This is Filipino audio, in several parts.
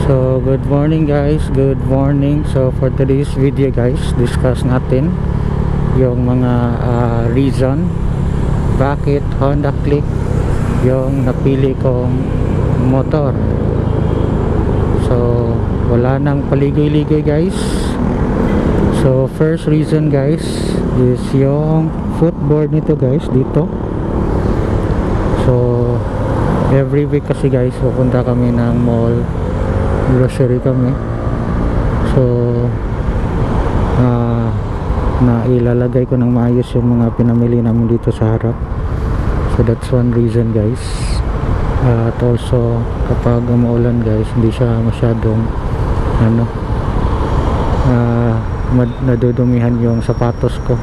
So good morning guys, good morning. So for today's video guys, discuss natin yung mga reason bakit Honda Click yung napili kong motor. So wala nang paligoy-ligoy guys. So first reason guys is yung footboard nito guys dito. So every week kasi guys pupunta kami ng mall, grocery kami. So na ilalagay ko ng maayos yung mga pinamili namin dito sa harap. So that's one reason guys. At also kapag umuulan guys, hindi siya masyadong nadudumihan yung sapatos ko,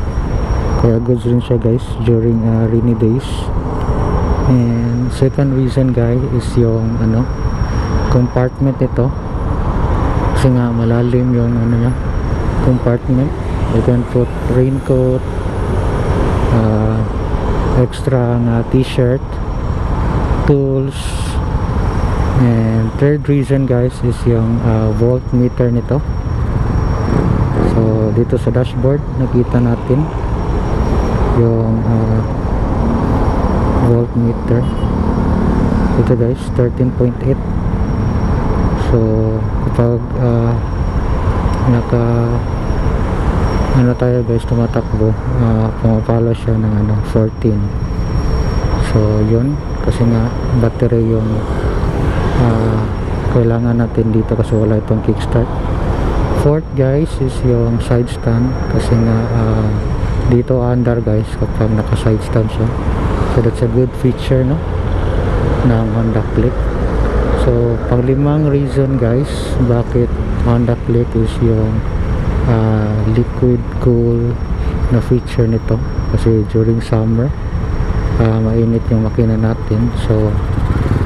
kaya goods rin siya guys during rainy days. And second reason guys is yung compartment nito, kasi nga malalim yung compartment. You can put raincoat, extra t-shirt, tools. And third reason guys is yung voltmeter nito. So dito sa dashboard nakita natin yung voltmeter ito guys, 13.8. so kapag tayo guys tumatakbo, pumapalo siya ng 14. So yun, kasi nga battery yung kailangan natin dito kasi wala itong kickstart. Fourth guys is yung side stand, kasi nga dito under guys kapag naka side stand siya. So that's a good feature ng Honda Click. So panglimang reason guys bakit Honda Click is yung liquid cool na feature nito, kasi during summer mainit yung makina natin. So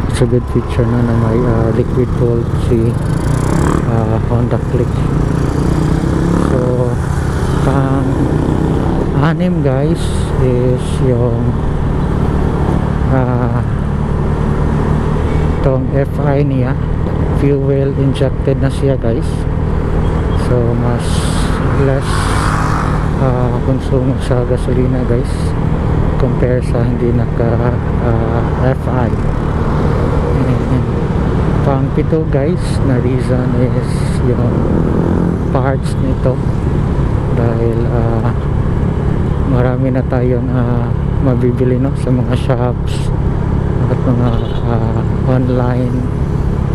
it's a good feature na may liquid cool si Honda Click. So pang-anim guys is yung itong FI niya, fuel injected na siya guys. So mas less konsumo sa gasolina guys compare sa hindi naka FI. Pang pito guys na reason is yung parts nito, dahil marami na tayong mabibili sa mga shops at mga online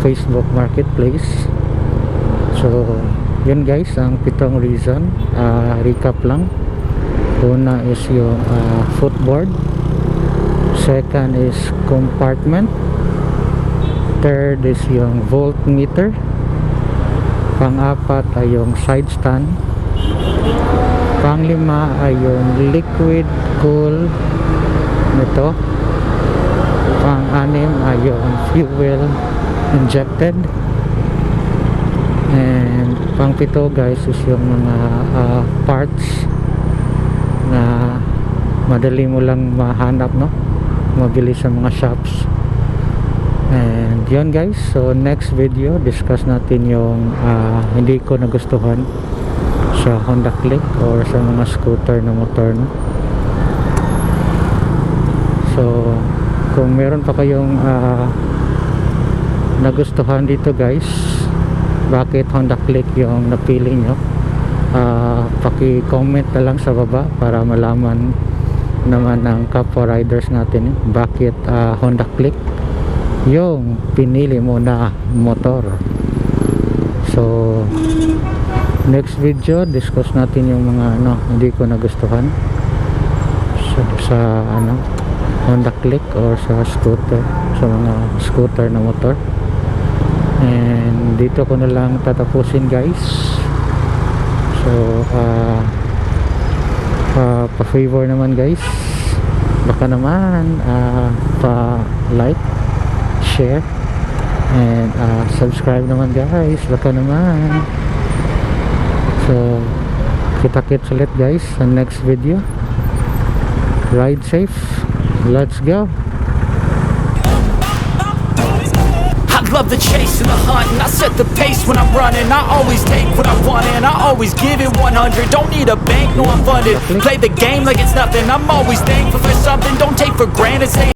Facebook marketplace. So yun guys ang pitong reason. Recap lang. Una is yung footboard, second is compartment, third is yung voltmeter, pang-apat ay yung side stand, pang-lima ay yung liquid cool nito, pang-anim ay yung fuel injected, and pang-pito guys is yung mga parts na madali mo lang mahanap, mabili sa mga shops. And yun guys, so next video discuss natin yung hindi ko nagustuhan sa Honda Click or sa mga scooter na motor, So kung meron pa kayong nagustuhan dito guys, bakit Honda Click yung napili nyo, paki-comment na lang sa baba para malaman naman ng kapwa riders natin bakit Honda Click yung pinili mo na motor. So next video discuss natin yung mga hindi ko nagustuhan sa Honda Click or sa scooter, sa mga scooter na motor. And dito ko na lang tatapusin guys. So pa-favor naman guys, baka naman pa-like, share, and subscribe naman guys, baka naman. So kita-kits ulit guys sa next video. Ride safe, let's go. I love the chase and the hunt, and I set the pace when I'm running. I always take what I want and I always give it 100. Don't need a bank, no I'm funded. Play the game like it's nothing. I'm always thankful for something. Don't take for granted. Say